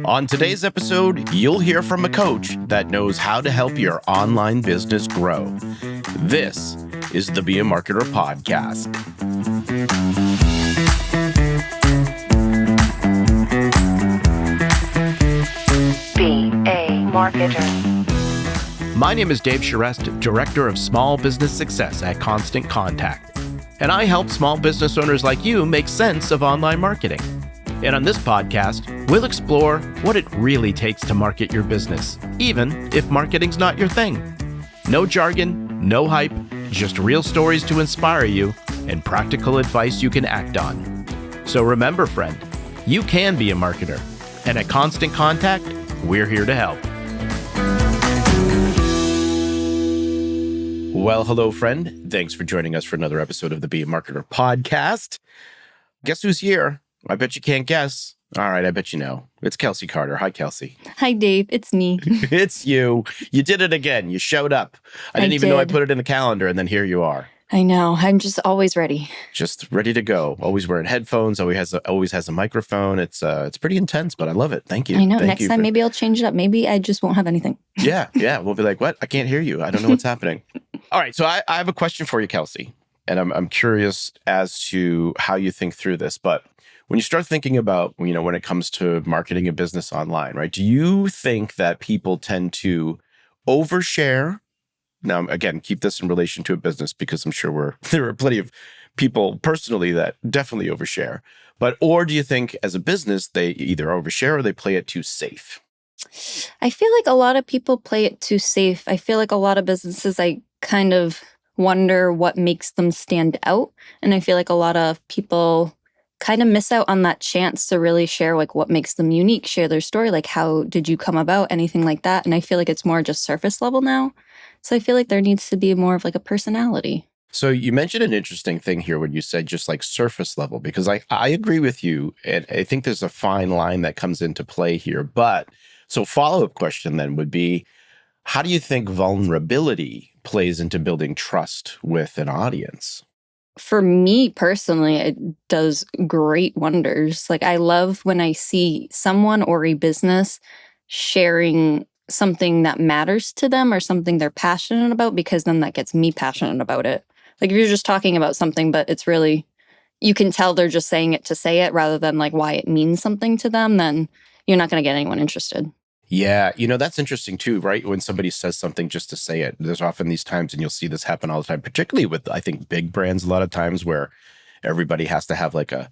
On today's episode, you'll hear from a coach that knows how to help your online business grow. This is the Be a Marketer podcast. Be a Marketer. My name is Dave Charest, Director of Small Business Success at Constant Contact, and I help small business owners like you make sense of online marketing. And on this podcast, we'll explore what it really takes to market your business, even if marketing's not your thing. No jargon, no hype, just real stories to inspire you and practical advice you can act on. So remember, friend, you can be a marketer. And at Constant Contact, we're here to help. Well, hello, friend. Thanks for joining us for another episode of the Be a Marketer podcast. Guess who's here? I bet you can't guess. All right, I bet you know. It's Kelsey Carter. Hi, Kelsey. Hi, Dave. It's me. It's you. You did it again. You showed up. I didn't even know I put it in the calendar, and then here you are. I know. I'm just always ready. Just ready to go. Always wearing headphones. Always has a microphone. It's pretty intense, but I love it. Thank you. I know. Next time, maybe I'll change it up. Maybe I just won't have anything. Yeah. We'll be like, what? I can't hear you. I don't know what's happening. All right. So I have a question for you, Kelsey, and I'm curious as to how you think through this. But when you start thinking about, when it comes to marketing a business online, right? Do you think that people tend to overshare? Now, again, keep this in relation to a business because I'm sure there are plenty of people personally that definitely overshare. Or do you think as a business, they either overshare or they play it too safe? I feel like a lot of people play it too safe. I feel like a lot of businesses, I kind of wonder what makes them stand out. And I feel like a lot of people kind of miss out on that chance to really share like what makes them unique, share their story, like how did you come about, anything like that. And I feel like it's more just surface level now. So I feel like there needs to be more of like a personality. So you mentioned an interesting thing here when you said just like surface level, because I agree with you. And I think there's a fine line that comes into play here. So follow-up question then would be, how do you think vulnerability plays into building trust with an audience? For me personally, it does great wonders. Like I love when I see someone or a business sharing something that matters to them or something they're passionate about, because then that gets me passionate about it. Like if you're just talking about something, but it's really, you can tell they're just saying it to say it rather than like why it means something to them, then you're not going to get anyone interested. Yeah, that's interesting too, right? When somebody says something just to say it, there's often these times, and you'll see this happen all the time, particularly with, I think, big brands a lot of times where everybody has to have like a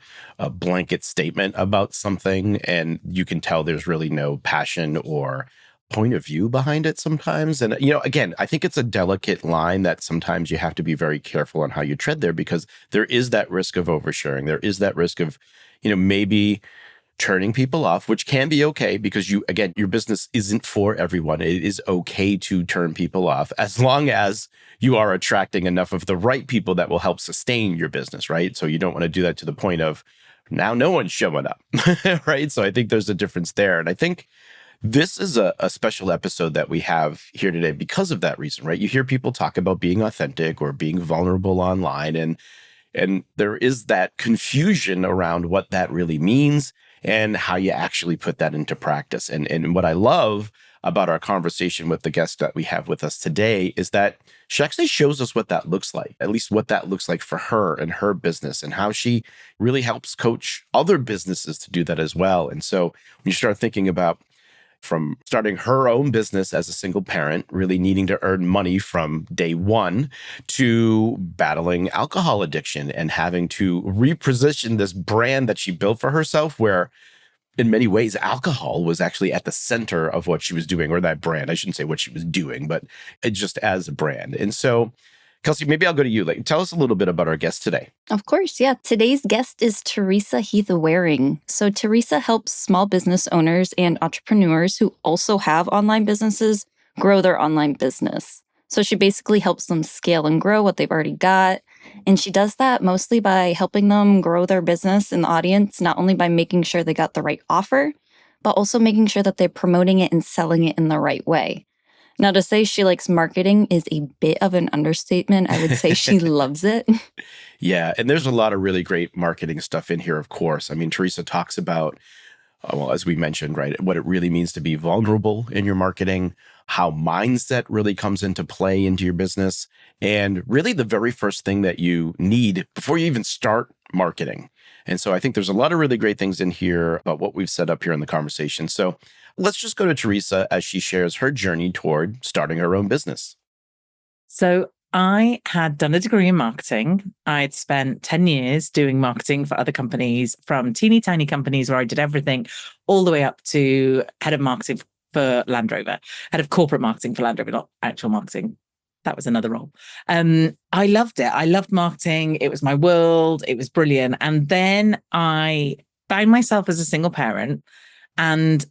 blanket statement about something, and you can tell there's really no passion or point of view behind it sometimes. And, again, I think it's a delicate line that sometimes you have to be very careful on how you tread there, because there is that risk of oversharing. There is that risk of, maybe turning people off, which can be okay because your business isn't for everyone. It is okay to turn people off as long as you are attracting enough of the right people that will help sustain your business, right? So you don't want to do that to the point of now no one's showing up, right? So I think there's a difference there. And I think this is a special episode that we have here today because of that reason, right? You hear people talk about being authentic or being vulnerable online, and there is that confusion around what that really means and how you actually put that into practice. And what I love about our conversation with the guest that we have with us today is that she actually shows us what that looks like, at least what that looks like for her and her business, and how she really helps coach other businesses to do that as well. And so when you start thinking about from starting her own business as a single parent, really needing to earn money from day one, to battling alcohol addiction and having to reposition this brand that she built for herself, where in many ways, alcohol was actually at the center of what she was doing, or that brand. I shouldn't say what she was doing, but it just as a brand. And so, Kelsey, maybe I'll go to you. Tell us a little bit about our guest today. Of course, yeah. Today's guest is Teresa Heath-Wareing. So Teresa helps small business owners and entrepreneurs who also have online businesses grow their online business. So she basically helps them scale and grow what they've already got. And she does that mostly by helping them grow their business in the audience, not only by making sure they got the right offer, but also making sure that they're promoting it and selling it in the right way. Now, to say she likes marketing is a bit of an understatement. I would say she loves it. Yeah, and there's a lot of really great marketing stuff in here, of course. I mean, Teresa talks about well, as we mentioned, right, what it really means to be vulnerable in your marketing, how mindset really comes into play into your business, and really the very first thing that you need before you even start marketing. And so I think there's a lot of really great things in here about what we've set up here in the conversation. So let's just go to Teresa as she shares her journey toward starting her own business. So I had done a degree in marketing. I'd spent 10 years doing marketing for other companies, from teeny tiny companies where I did everything, all the way up to head of marketing for Land Rover, head of corporate marketing for Land Rover, not actual marketing. That was another role. I loved it. I loved marketing. It was my world. It was brilliant. And then I found myself as a single parent. And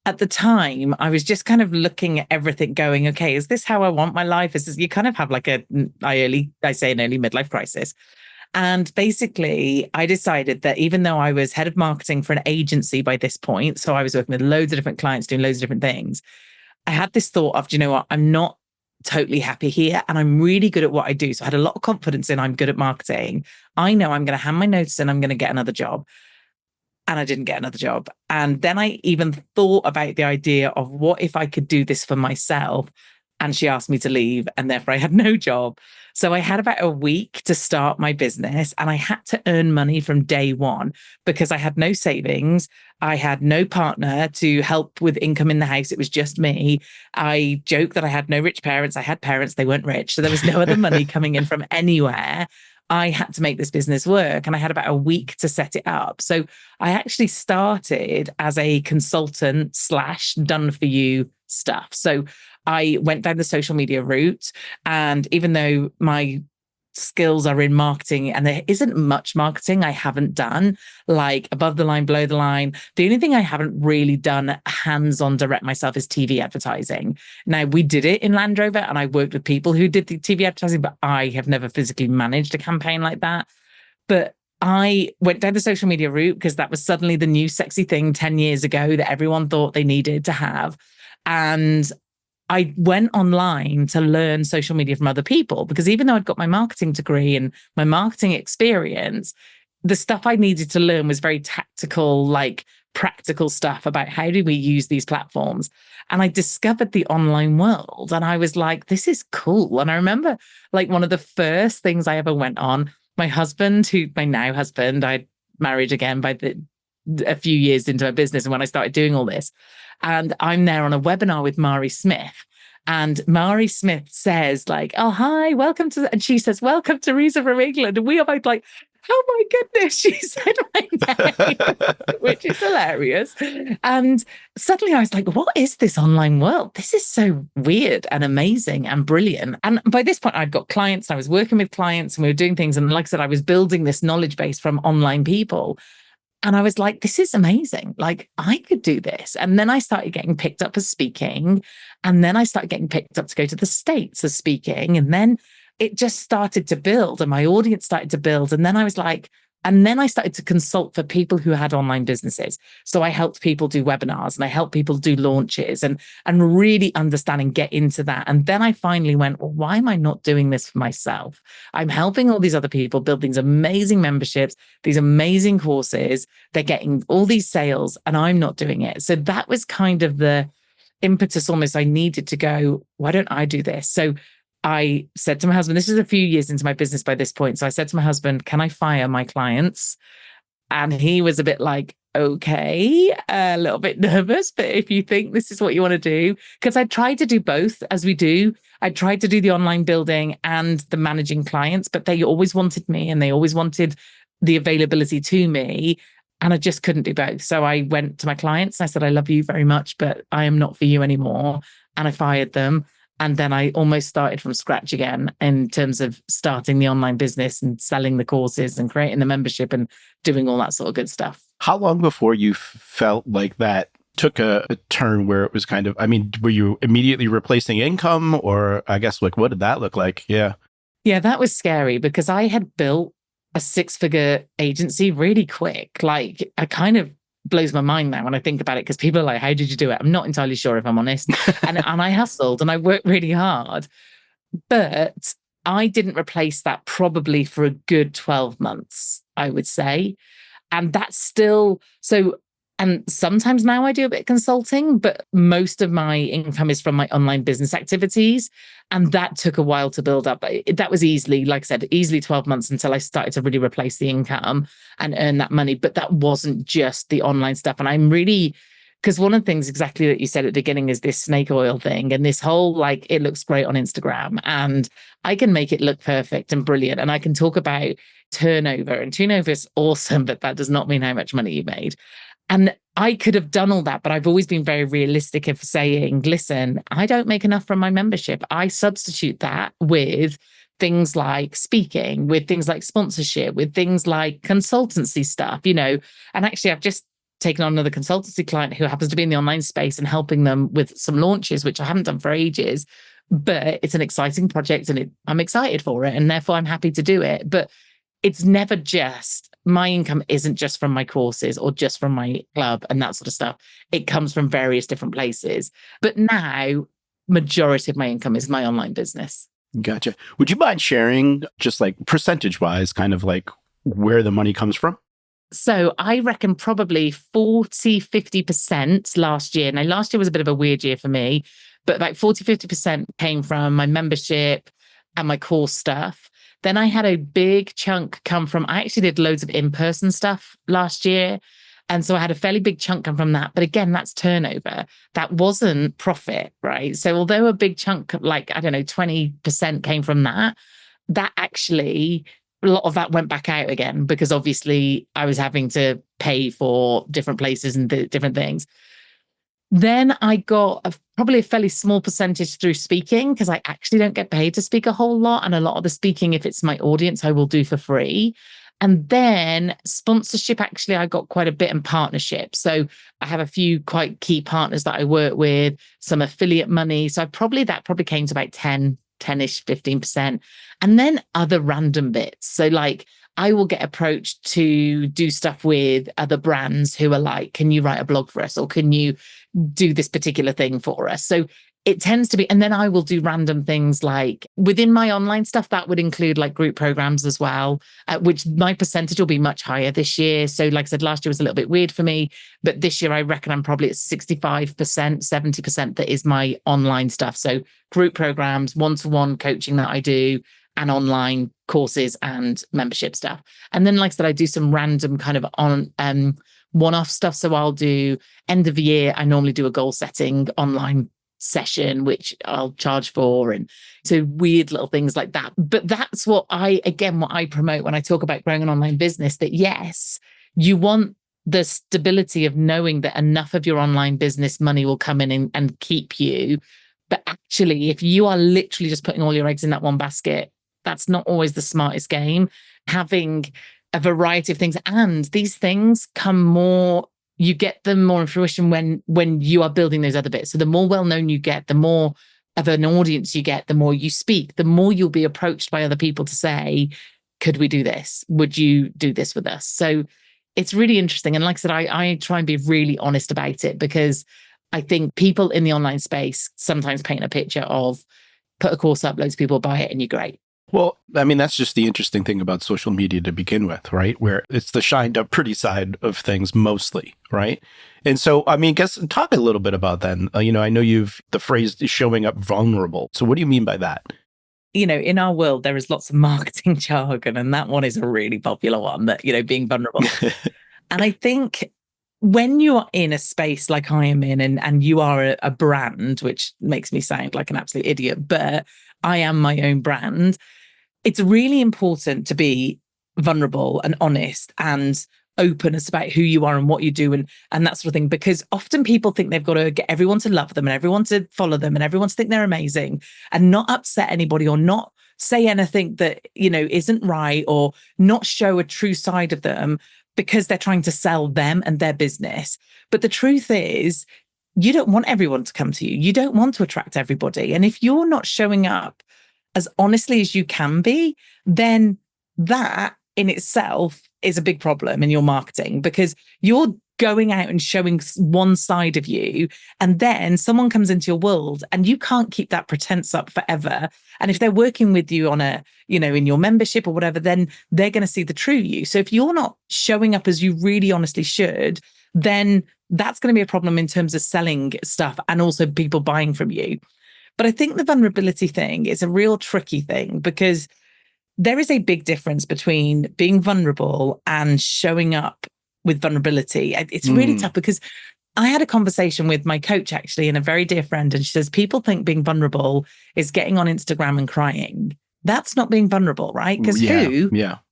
at the time, I was just kind of looking at everything going, okay, is this how I want my life? Is this, you kind of have like I say an early midlife crisis. And basically, I decided that even though I was head of marketing for an agency by this point, so I was working with loads of different clients doing loads of different things, I had this thought of, do you know what? I'm not totally happy here and I'm really good at what I do. So I had a lot of confidence in I'm good at marketing. I know I'm going to hand my notice and I'm going to get another job. And I didn't get another job. And then I even thought about the idea of what if I could do this for myself? And she asked me to leave, and therefore I had no job. So I had about a week to start my business, and I had to earn money from day one because I had no savings. I had no partner to help with income in the house. It was just me. I joke that I had no rich parents. I had parents, they weren't rich. So there was no other money coming in from anywhere. I had to make this business work, and I had about a week to set it up. So I actually started as a consultant slash done for you stuff. So I went down the social media route. And even though my skills are in marketing and there isn't much marketing I haven't done, like above the line, below the line, the only thing I haven't really done hands-on direct myself is TV advertising. Now, we did it in Land Rover and I worked with people who did the TV advertising, but I have never physically managed a campaign like that. But I went down the social media route because that was suddenly the new sexy thing 10 years ago that everyone thought they needed to have. And I went online to learn social media from other people because even though I'd got my marketing degree and my marketing experience, the stuff I needed to learn was very tactical, like practical stuff about how do we use these platforms. And I discovered the online world and I was like, this is cool. And I remember like one of the first things I ever went on, my husband, who my now husband, I married again a few years into my business and when I started doing all this. And I'm there on a webinar with Mari Smith. And Mari Smith says, like, oh, hi, welcome to, and she says, welcome, Teresa from England. And we are both like, oh my goodness, she said my name, which is hilarious. And suddenly I was like, what is this online world? This is so weird and amazing and brilliant. And by this point, I'd got clients, I was working with clients and we were doing things. And like I said, I was building this knowledge base from online people. And I was like, this is amazing. Like, I could do this. And then I started getting picked up as speaking. And then I started getting picked up to go to the States as speaking. And then it just started to build and my audience started to build. And then I was like, and then I started to consult for people who had online businesses. So I helped people do webinars and I helped people do launches and really understand and get into that. And then I finally went, well, why am I not doing this for myself? I'm helping all these other people build these amazing memberships, these amazing courses. They're getting all these sales and I'm not doing it. So that was kind of the impetus almost I needed to go, why don't I do this? So I said to my husband, this is a few years into my business by this point. So I said to my husband, can I fire my clients? And he was a bit like, okay, a little bit nervous, but if you think this is what you want to do, because I tried to do both as we do. I tried to do the online building and the managing clients, but they always wanted me and they always wanted the availability to me. And I just couldn't do both. So I went to my clients and I said, I love you very much, but I am not for you anymore. And I fired them. And then I almost started from scratch again in terms of starting the online business and selling the courses and creating the membership and doing all that sort of good stuff. How long before you felt like that took a turn where it was kind of, I mean, were you immediately replacing income or I guess like, what did that look like? Yeah. Yeah, that was scary because I had built a 6-figure agency really quick. Like I kind of blows my mind now when I think about it because people are like, how did you do it? I'm not entirely sure if I'm honest. And I hustled and I worked really hard, but I didn't replace that probably for a good 12 months, I would say. And that's still, so And sometimes now I do a bit of consulting, but most of my income is from my online business activities. And that took a while to build up. That was easily, like I said, easily 12 months until I started to really replace the income and earn that money. But that wasn't just the online stuff. And I'm really, because one of the things exactly that you said at the beginning is this snake oil thing and this whole like, it looks great on Instagram and I can make it look perfect and brilliant. And I can talk about turnover, and turnover is awesome, but that does not mean how much money you made. And I could have done all that, but I've always been very realistic of saying, listen, I don't make enough from my membership. I substitute that with things like speaking, with things like sponsorship, with things like consultancy stuff, And actually, I've just taken on another consultancy client who happens to be in the online space and helping them with some launches, which I haven't done for ages. But it's an exciting project and I'm excited for it. And therefore, I'm happy to do it. But it's never just, my income isn't just from my courses or just from my club and that sort of stuff. It comes from various different places. But now, majority of my income is my online business. Gotcha. Would you mind sharing just like percentage wise, kind of like where the money comes from? So I reckon probably 40-50% last year. Now, last year was a bit of a weird year for me, but about 40-50% came from my membership and my course stuff. Then I had a big chunk come from, I actually did loads of in-person stuff last year. And so I had a fairly big chunk come from that. But again, that's turnover. That wasn't profit, right? So although a big chunk, like, I don't know, 20% came from that, that actually, a lot of that went back out again because obviously I was having to pay for different places and different things. Then I got probably a fairly small percentage through speaking because I actually don't get paid to speak a whole lot. And a lot of the speaking, if it's my audience, I will do for free. And then sponsorship, actually, I got quite a bit in partnership. So I have a few quite key partners that I work with, some affiliate money. So that probably came to about 10-ish, 15%. And then other random bits. So like I will get approached to do stuff with other brands who are like, can you write a blog for us? Or can you do this particular thing for us? So it tends to be, and then I will do random things like within my online stuff, that would include like group programs as well, which my percentage will be much higher this year. So like I said, last year was a little bit weird for me, but this year I reckon I'm probably at 65%, 70% that is my online stuff. So group programs, one-to-one coaching that I do, and online courses and membership stuff. And then, like I said, I do some random kind of on one-off stuff. So I'll do end of the year, I normally do a goal setting online session, which I'll charge for. And so weird little things like that. But that's what I promote when I talk about growing an online business, that yes, you want the stability of knowing that enough of your online business money will come in and keep you. But actually, if you are literally just putting all your eggs in that one basket, that's not always the smartest game. Having a variety of things, and these things come more, you get them more in fruition when you are building those other bits. So the more well-known you get, the more of an audience you get, the more you speak, the more you'll be approached by other people to say, could we do this? Would you do this with us? So it's really interesting. And like I said, I try and be really honest about it, because I think people in the online space sometimes paint a picture of put a course up, loads of people buy it, and you're great. Well, I mean, that's just the interesting thing about social media to begin with, right? Where it's the shined up pretty side of things mostly, right? And so, I mean, talk a little bit about that. I know the phrase is showing up vulnerable. So what do you mean by that? In our world, there is lots of marketing jargon, and that one is a really popular one, that, being vulnerable. And I think when you are in a space like I am in, and you are a brand, which makes me sound like an absolute idiot, but I am my own brand, it's really important to be vulnerable and honest and open about who you are and what you do and that sort of thing, because often people think they've got to get everyone to love them and everyone to follow them and everyone to think they're amazing and not upset anybody or not say anything that, isn't right, or not show a true side of them because they're trying to sell them and their business. But the truth is, you don't want everyone to come to you. You don't want to attract everybody. And if you're not showing up as honestly as you can be, then that in itself is a big problem in your marketing, because you're going out and showing one side of you, and then someone comes into your world and you can't keep that pretense up forever. And if they're working with you on a, in your membership or whatever, then they're going to see the true you. So if you're not showing up as you really honestly should, then that's going to be a problem in terms of selling stuff and also people buying from you. But I think the vulnerability thing is a real tricky thing, because there is a big difference between being vulnerable and showing up with vulnerability. It's really tough, because I had a conversation with my coach, actually, and a very dear friend, and she says, people think being vulnerable is getting on Instagram and crying. That's not being vulnerable, right? Because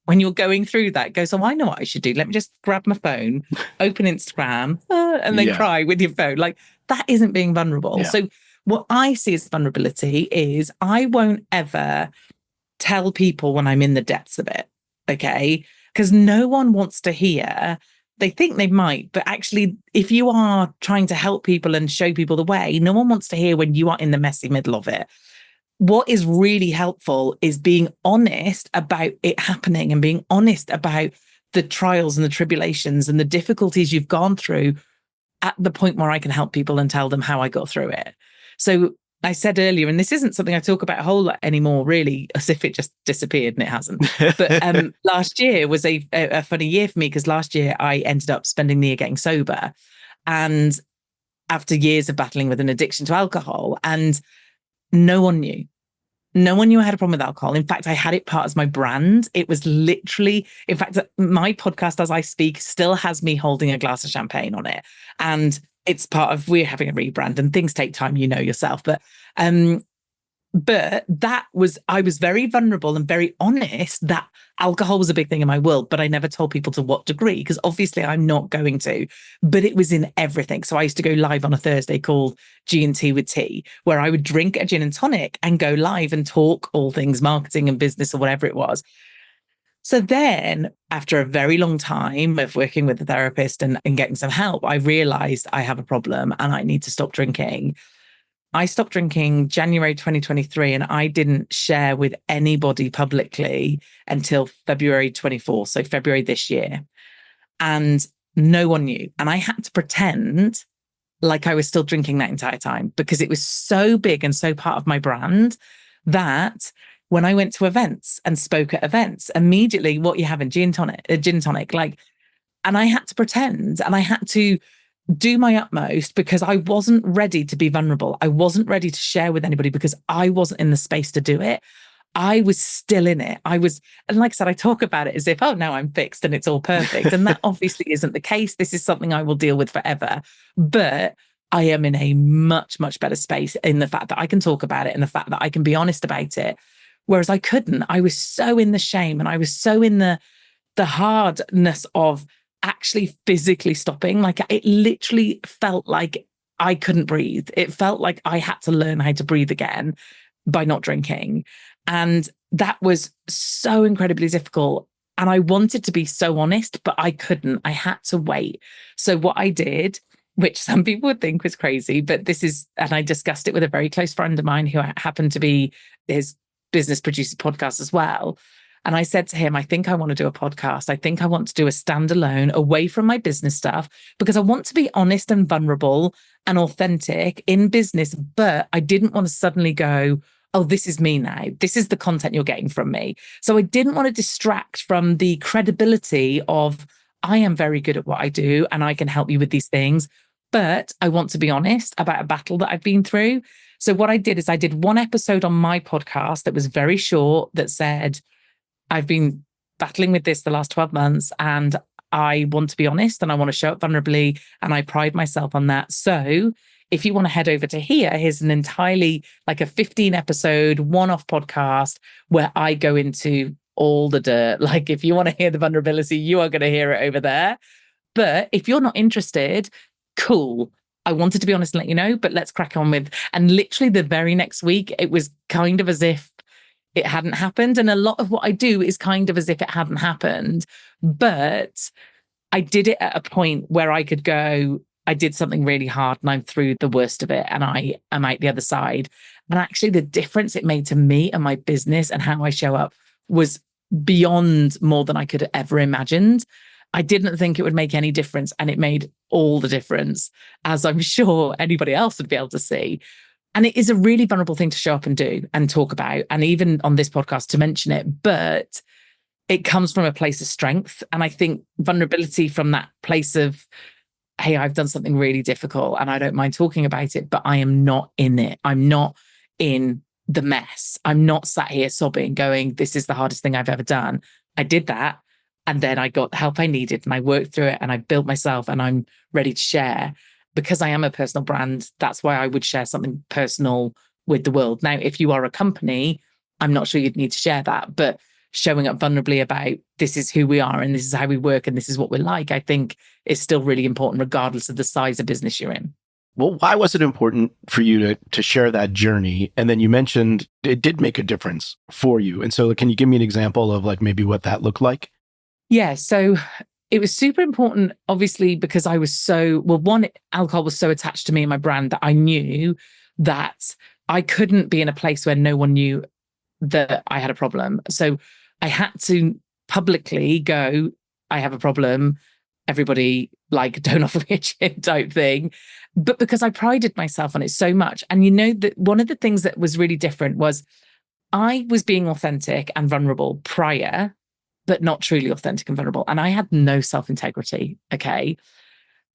when you're going through that, goes, oh, I know what I should do. Let me just grab my phone, open Instagram, and then cry with your phone. Like, that isn't being vulnerable. Yeah. So what I see as vulnerability is I won't ever tell people when I'm in the depths of it, okay? Because no one wants to hear. They think they might, but actually, if you are trying to help people and show people the way, no one wants to hear when you are in the messy middle of it. What is really helpful is being honest about it happening and being honest about the trials and the tribulations and the difficulties you've gone through, at the point where I can help people and tell them how I got through it. So I said earlier, and this isn't something I talk about a whole lot anymore, really, as if it just disappeared, and it hasn't. But last year was a funny year for me, because last year I ended up spending the year getting sober, and after years of battling with an addiction to alcohol, and no one knew. No one knew I had a problem with alcohol. In fact, I had it part as my brand. It was literally, in fact, my podcast, as I speak, still has me holding a glass of champagne on it. And it's part of, we're having a rebrand, and things take time, yourself. But that was, I was very vulnerable and very honest that alcohol was a big thing in my world, but I never told people to what degree, because obviously I'm not going to, but it was in everything. So I used to go live on a Thursday called G&T with Tea, where I would drink a gin and tonic and go live and talk all things marketing and business or whatever it was. So then, after a very long time of working with a therapist and getting some help, I realized I have a problem and I need to stop drinking. I stopped drinking January 2023, and I didn't share with anybody publicly until February 24, so February this year. And no one knew. And I had to pretend like I was still drinking that entire time, because it was so big and so part of my brand that when I went to events and spoke at events, immediately, what you have in gin tonic, like, and I had to pretend, and I had to do my utmost, because I wasn't ready to be vulnerable. I wasn't ready to share with anybody, because I wasn't in the space to do it. I was still in it. And like I said, I talk about it as if, oh, now I'm fixed and it's all perfect. And that obviously isn't the case. This is something I will deal with forever. But I am in a much, much better space in the fact that I can talk about it and the fact that I can be honest about it. Whereas I couldn't. I was so in the shame, and I was so in the hardness of actually physically stopping. Like, it literally felt like I couldn't breathe. It felt like I had to learn how to breathe again by not drinking. And that was so incredibly difficult. And I wanted to be so honest, but I couldn't. I had to wait. So what I did, which some people would think was crazy, but this is, and I discussed it with a very close friend of mine who happened to be his business producer podcast as well. And I said to him, I think I want to do a podcast. I think I want to do a standalone away from my business stuff, because I want to be honest and vulnerable and authentic in business. But I didn't want to suddenly go, oh, this is me now. This is the content you're getting from me. So I didn't want to distract from the credibility of, I am very good at what I do and I can help you with these things. But I want to be honest about a battle that I've been through. So what I did is I did one episode on my podcast that was very short, that said, I've been battling with this the last 12 months and I want to be honest and I want to show up vulnerably, and I pride myself on that. So if you want to head over to here, here's an entirely like a 15 episode one-off podcast where I go into all the dirt. Like, if you want to hear the vulnerability, you are going to hear it over there. But if you're not interested, cool. I wanted to be honest and let you know, but let's crack on with, and literally the very next week, it was kind of as if it hadn't happened. And a lot of what I do is kind of as if it hadn't happened. But I did it at a point where I could go, I did something really hard and I'm through the worst of it and I am out the other side. And actually the difference it made to me and my business and how I show up was beyond more than I could have ever imagined. I didn't think it would make any difference, and it made all the difference, as I'm sure anybody else would be able to see. And it is a really vulnerable thing to show up and do and talk about, and even on this podcast to mention it, but it comes from a place of strength. And I think vulnerability from that place of, hey, I've done something really difficult and I don't mind talking about it, but I am not in it. I'm not in the mess. I'm not sat here sobbing, going, this is the hardest thing I've ever done. I did that. And then I got the help I needed and I worked through it and I built myself and I'm ready to share. Because I am a personal brand, that's why I would share something personal with the world. Now, if you are a company, I'm not sure you'd need to share that, but showing up vulnerably about this is who we are and this is how we work and this is what we're like, I think is still really important, regardless of the size of business you're in. Well, why was it important for you to share that journey? And then you mentioned it did make a difference for you. And so can you give me an example of like maybe what that looked like? Yeah. So it was super important, obviously, because I was one, alcohol was so attached to me and my brand that I knew that I couldn't be in a place where no one knew that I had a problem. So I had to publicly go, I have a problem. Everybody, like, don't offer me a gin type thing. But because I prided myself on it so much. And that one of the things that was really different was I was being authentic and vulnerable prior, but not truly authentic and vulnerable. And I had no self-integrity. Okay.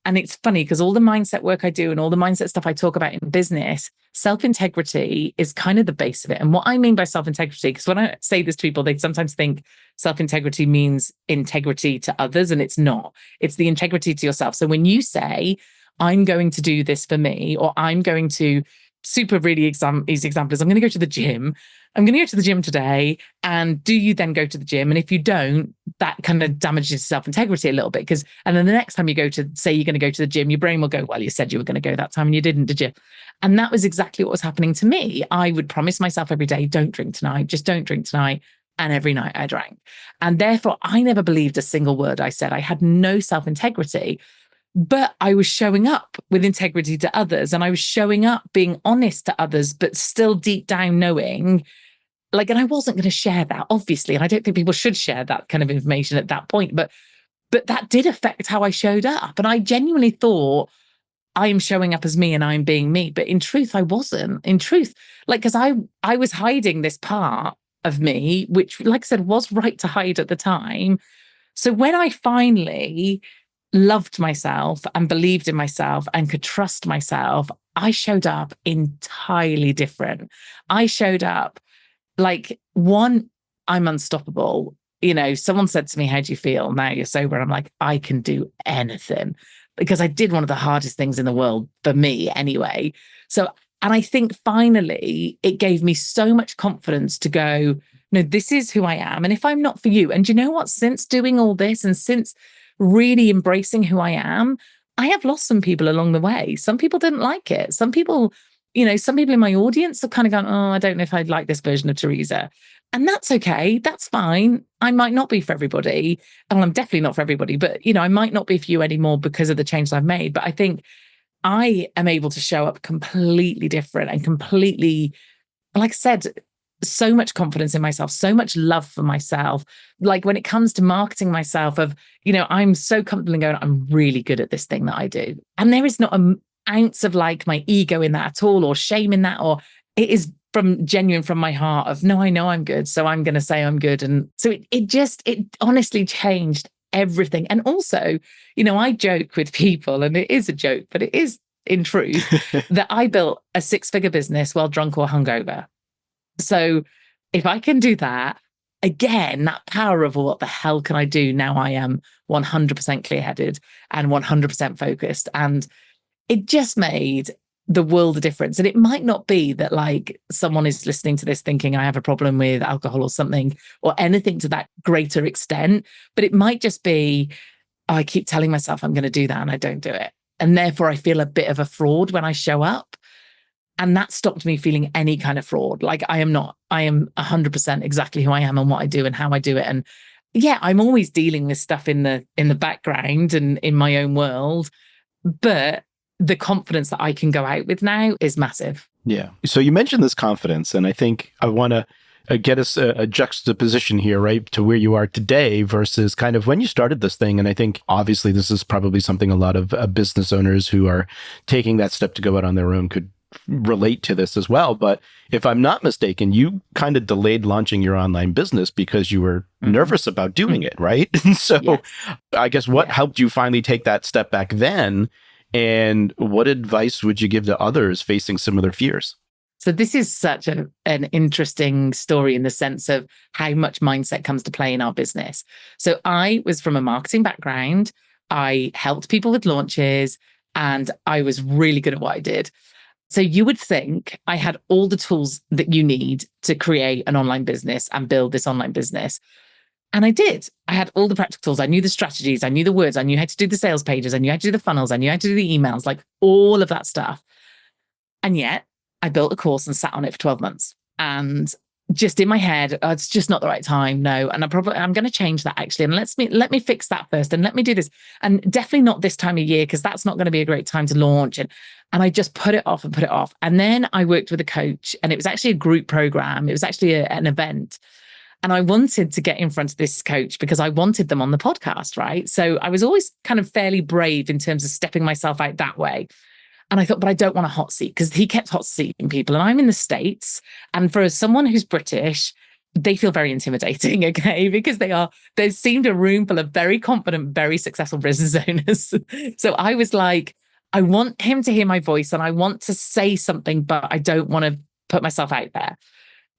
And it's funny because all the mindset work I do and all the mindset stuff I talk about in business, self-integrity is kind of the base of it. And what I mean by self-integrity, because when I say this to people, they sometimes think self-integrity means integrity to others, and it's not. It's the integrity to yourself. So when you say, I'm going to do this for me, or I'm going to, super really easy example is I'm going to go to the gym. I'm going to go to the gym today. And do you then go to the gym? And if you don't, that kind of damages self-integrity a little bit. And then the next time you go to, say you're going to go to the gym, your brain will go, well, you said you were going to go that time and you didn't, did you? And that was exactly what was happening to me. I would promise myself every day, don't drink tonight, just don't drink tonight. And every night I drank. And therefore, I never believed a single word I said. I had no self-integrity. But I was showing up with integrity to others, and I was showing up being honest to others, but still deep down knowing, like, and I wasn't going to share that, obviously. And I don't think people should share that kind of information at that point. But that did affect how I showed up. And I genuinely thought I am showing up as me and I'm being me. But in truth, I wasn't. In truth, like, because I was hiding this part of me, which, like I said, was right to hide at the time. So when I finally loved myself and believed in myself and could trust myself, I showed up entirely different. I showed up like, one, I'm unstoppable. Someone said to me, how do you feel now you're sober? And I'm like, I can do anything, because I did one of the hardest things in the world for me anyway. So, and I think finally it gave me so much confidence to go, no, this is who I am. And if I'm not for you, and you know what, since doing all this and since really embracing who I am, I have lost some people along the way. Some people didn't like it. Some people in my audience have kind of gone, oh, I don't know if I'd like this version of Teresa. And that's okay. That's fine. I might not be for everybody. And I'm definitely not for everybody, but I might not be for you anymore because of the changes I've made. But I think I am able to show up completely different and completely, like I said, so much confidence in myself, so much love for myself. Like when it comes to marketing myself I'm so comfortable in going, I'm really good at this thing that I do. And there is not an ounce of like my ego in that at all, or shame in that, or it is genuine from my heart of, no, I know I'm good. So I'm going to say I'm good. And so it honestly changed everything. And also, I joke with people, and it is a joke, but it is in truth that I built a 6-figure business while drunk or hungover. So if I can do that, again, that power of what the hell can I do now? I am 100% clear-headed and 100% focused. And it just made the world a difference. And it might not be that like someone is listening to this thinking I have a problem with alcohol or something, or anything to that greater extent, but it might just be, I keep telling myself I'm going to do that and I don't do it. And therefore I feel a bit of a fraud when I show up. And that stopped me feeling any kind of fraud. Like I am 100% exactly who I am and what I do and how I do it. And yeah, I'm always dealing with stuff in the background and in my own world, but the confidence that I can go out with now is massive. Yeah. So you mentioned this confidence, and I think I want to get us a juxtaposition here, right, to where you are today versus kind of when you started this thing. And I think obviously this is probably something a lot of business owners who are taking that step to go out on their own could relate to this as well. But if I'm not mistaken, you kind of delayed launching your online business because you were nervous about doing it, right? So Yes. I guess what helped you finally take that step back then? And what advice would you give to others facing similar fears? So this is such an interesting story in the sense of how much mindset comes to play in our business. So I was from a marketing background. I helped people with launches and I was really good at what I did. So you would think I had all the tools that you need to create an online business and build this online business. And I did. I had all the practical tools. I knew the strategies. I knew the words. I knew how to do the sales pages. I knew how to do the funnels. I knew how to do the emails, like all of that stuff. And yet I built a course and sat on it for 12 months. And just in my head, oh, it's just not the right time. No. And I'm going to change that actually. And let me fix that first. And let me do this. And definitely not this time of year, because that's not going to be a great time to launch. And I just put it off and put it off. And then I worked with a coach, and it was actually a group program. It was actually an event. And I wanted to get in front of this coach because I wanted them on the podcast, right? So I was always kind of fairly brave in terms of stepping myself out that way. And I thought, but I don't want a hot seat, because he kept hot seating people. And I'm in the States. And for someone who's British, they feel very intimidating, okay? Because they seemed a room full of very confident, very successful business owners. So I was like, I want him to hear my voice and I want to say something, but I don't want to put myself out there.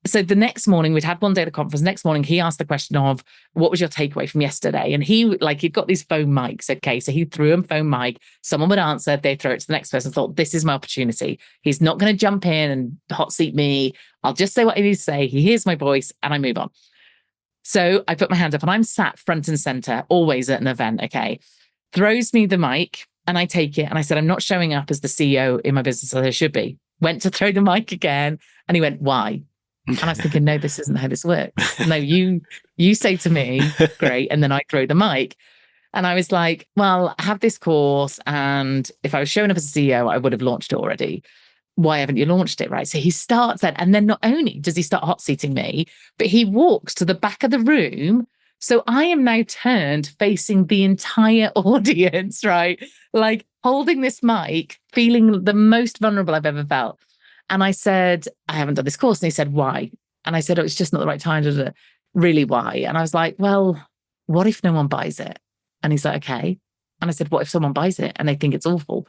So the next morning, we'd had one day at the conference. Next morning, he asked the question of, what was your takeaway from yesterday? And he'd got these phone mics. Okay. So he threw him phone mic. Someone would answer, they'd throw it to the next person. Thought, this is my opportunity. He's not going to jump in and hot seat me. I'll just say what I need to say. He hears my voice and I move on. So I put my hand up and I'm sat front and center, always at an event. Okay. Throws me the mic and I take it. And I said, I'm not showing up as the CEO in my business as I should be. Went to throw the mic again. And he went, why? And I was thinking, no, this isn't how this works. No, you say to me, great. And then I throw the mic. And I was like, well, I have this course. And if I was showing up as a CEO, I would have launched it already. Why haven't you launched it? Right. So he starts then. And then not only does he start hot seating me, but he walks to the back of the room. So I am now turned facing the entire audience, right? Like holding this mic, feeling the most vulnerable I've ever felt. And I said, I haven't done this course. And he said, why? And I said, oh, it's just not the right time. Really, why? And I was like, well, what if no one buys it? And he's like, okay. And I said, what if someone buys it and they think it's awful?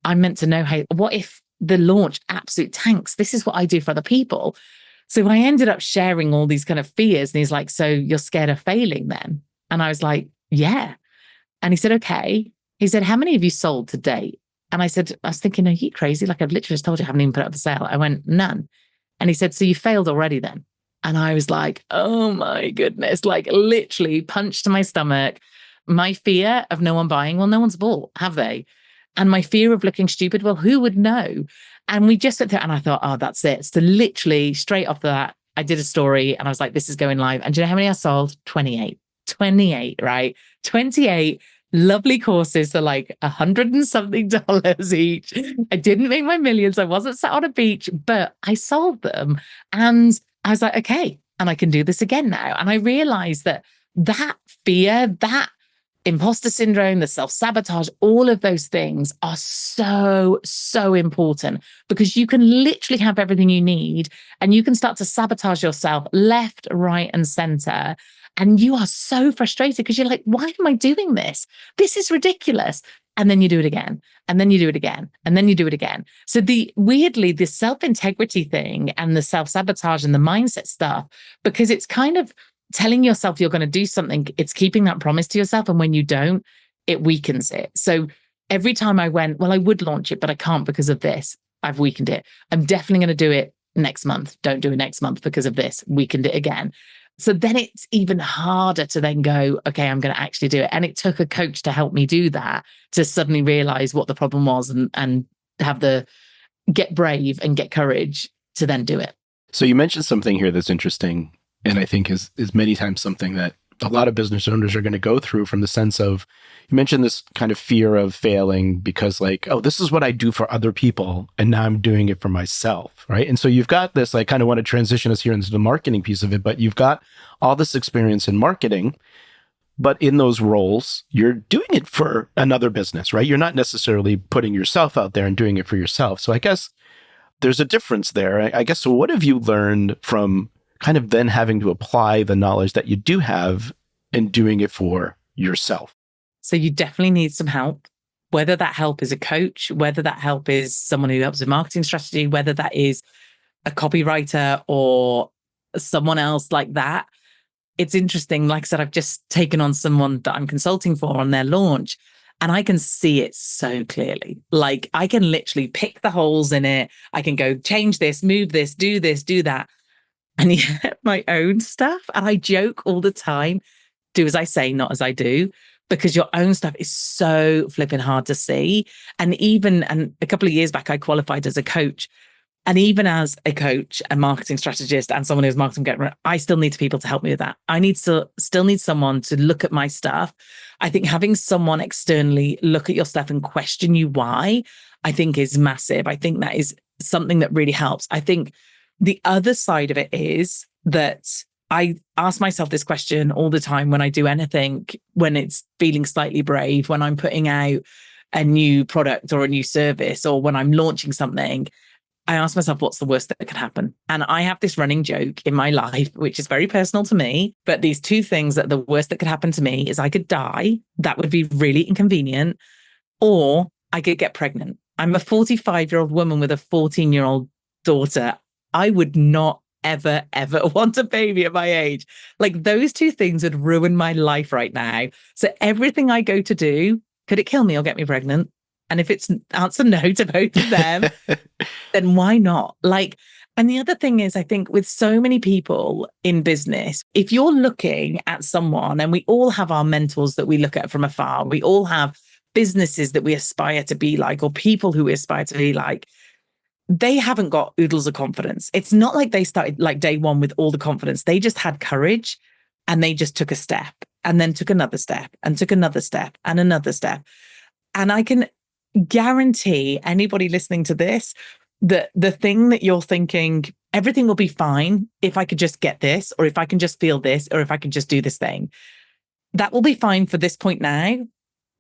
I'm meant to know what if the launch absolute tanks? This is what I do for other people. So I ended up sharing all these kind of fears. And he's like, so you're scared of failing then? And I was like, yeah. And he said, okay. He said, how many have you sold to date? And I was thinking, are you crazy? Like I've literally just told you I haven't even put it up for sale. I went, none. And he said, so you failed already then? And I was like, oh my goodness, like literally punched to my stomach. My fear of no one buying, well, no one's bought, have they? And my fear of looking stupid, well, who would know? And we just went through, and I thought, oh, that's it. So literally straight off that, I did a story and I was like, this is going live. And do you know how many I sold? 28, right? 28 lovely courses for like $100 and something each. I didn't make my millions. I wasn't sat on a beach, but I sold them. And I was like, okay, and I can do this again now. And I realized that fear, that imposter syndrome, the self-sabotage, all of those things are so, so important, because you can literally have everything you need and you can start to sabotage yourself left, right, and center. And you are so frustrated because you're like, why am I doing this? This is ridiculous. And then you do it again. And then you do it again. And then you do it again. So weirdly, the self-integrity thing and the self-sabotage and the mindset stuff, because it's kind of telling yourself you're going to do something, it's keeping that promise to yourself. And when you don't, it weakens it. So every time I went, well, I would launch it, but I can't because of this. I've weakened it. I'm definitely going to do it next month. Don't do it next month because of this. Weakened it again. So then it's even harder to then go, okay, I'm going to actually do it. And it took a coach to help me do that, to suddenly realize what the problem was and have get brave and get courage to then do it. So you mentioned something here that's interesting, and I think is many times something that a lot of business owners are going to go through, from the sense of, you mentioned this kind of fear of failing because like, oh, this is what I do for other people and now I'm doing it for myself, right? And so you've got this, I kind of want to transition us here into the marketing piece of it, but you've got all this experience in marketing, but in those roles, you're doing it for another business, right? You're not necessarily putting yourself out there and doing it for yourself. So I guess there's a difference there. I guess, so what have you learned from kind of then having to apply the knowledge that you do have and doing it for yourself? So you definitely need some help, whether that help is a coach, whether that help is someone who helps with marketing strategy, whether that is a copywriter or someone else like that. It's interesting. Like I said, I've just taken on someone that I'm consulting for on their launch, and I can see it so clearly. Like I can literally pick the holes in it. I can go change this, move this, do that. And yet my own stuff. And I joke all the time, do as I say, not as I do, because your own stuff is so flipping hard to see. And a couple of years back, I qualified as a coach. And even as a coach, a marketing strategist, and someone who's marketing getting, I still need people to help me with that. I need to still need someone to look at my stuff. I think having someone externally look at your stuff and question you why, I think is massive. I think that is something that really helps. I think the other side of it is that I ask myself this question all the time when I do anything, when it's feeling slightly brave, when I'm putting out a new product or a new service, or when I'm launching something. I ask myself, what's the worst that could happen? And I have this running joke in my life, which is very personal to me. But these two things that the worst that could happen to me is I could die. That would be really inconvenient. Or I could get pregnant. I'm a 45-year-old woman with a 14-year-old daughter. I would not ever want a baby at my age. Like those two things would ruin my life right now. So everything I go to do, could it kill me or get me pregnant? And if it's answer no to both of them, then why not? Like, and the other thing is, I think with so many people in business, if you're looking at someone, and we all have our mentors that we look at from afar, we all have businesses that we aspire to be like, or people who we aspire to be like, they haven't got oodles of confidence. It's not like they started like day one with all the confidence. They just had courage, and they just took a step, and then took another step, and took another step, and another step. And I can guarantee anybody listening to this that the thing that you're thinking, everything will be fine if I could just get this, or if I can just feel this, or if I can just do this thing, that will be fine for this point now,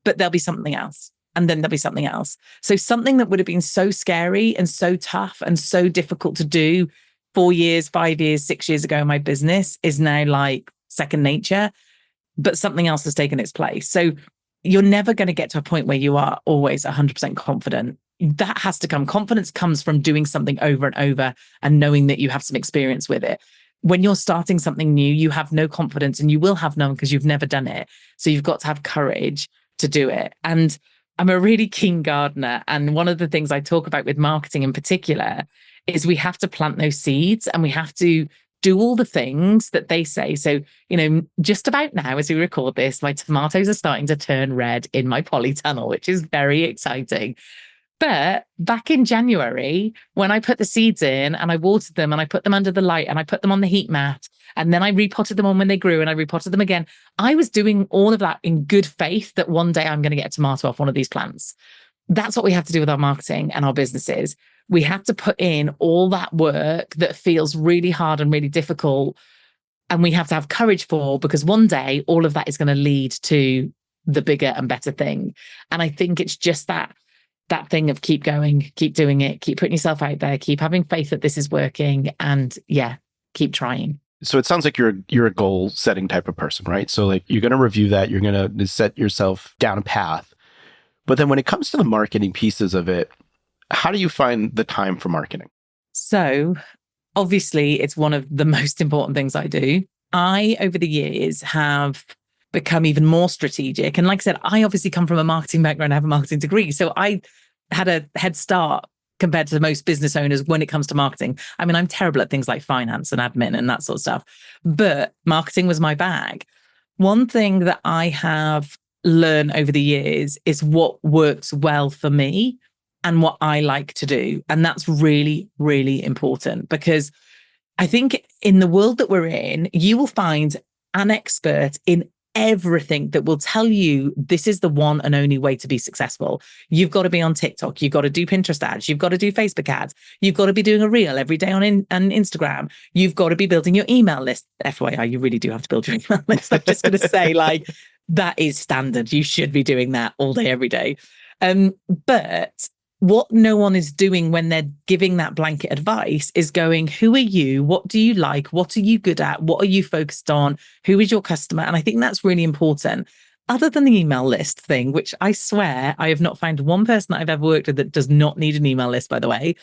but there'll be something else. And then there'll be something else. So something that would have been so scary and so tough and so difficult to do 4 years, 5 years, 6 years ago in my business is now like second nature, but something else has taken its place. So you're never going to get to a point where you are always 100% confident. That has to come. Confidence comes from doing something over and over and knowing that you have some experience with it. When you're starting something new, you have no confidence, and you will have none because you've never done it. So you've got to have courage to do it. And I'm a really keen gardener. And one of the things I talk about with marketing in particular is we have to plant those seeds, and we have to do all the things that they say. So, just about now, as we record this, my tomatoes are starting to turn red in my polytunnel, which is very exciting. But back in January, when I put the seeds in and I watered them and I put them under the light and I put them on the heat mat, and then I repotted them on when they grew and I repotted them again, I was doing all of that in good faith that one day I'm going to get a tomato off one of these plants. That's what we have to do with our marketing and our businesses. We have to put in all that work that feels really hard and really difficult. And we have to have courage for, because one day all of that is going to lead to the bigger and better thing. And I think it's just that thing of keep going, keep doing it, keep putting yourself out there, keep having faith that this is working, and keep trying. So it sounds like you're a goal setting type of person, right? So like you're going to review that, you're going to set yourself down a path. But then when it comes to the marketing pieces of it, how do you find the time for marketing? So obviously it's one of the most important things I do. I, over the years, have become even more strategic. And like I said, I obviously come from a marketing background, I have a marketing degree. So I had a head start compared to most business owners when it comes to marketing. I mean, I'm terrible at things like finance and admin and that sort of stuff, but marketing was my bag. One thing that I have learned over the years is what works well for me and what I like to do. And that's really, really important, because I think in the world that we're in, you will find an expert in everything that will tell you this is the one and only way to be successful. You've got to be on TikTok. You've got to do Pinterest ads. You've got to do Facebook ads. You've got to be doing a reel every day on Instagram. You've got to be building your email list. FYI, you really do have to build your email list. I'm just going to say, like, that is standard. You should be doing that all day, every day. But what no one is doing when they're giving that blanket advice is going, who are you? What do you like? What are you good at? What are you focused on? Who is your customer? And I think that's really important. Other than the email list thing, which I swear I have not found one person that I've ever worked with that does not need an email list, by the way.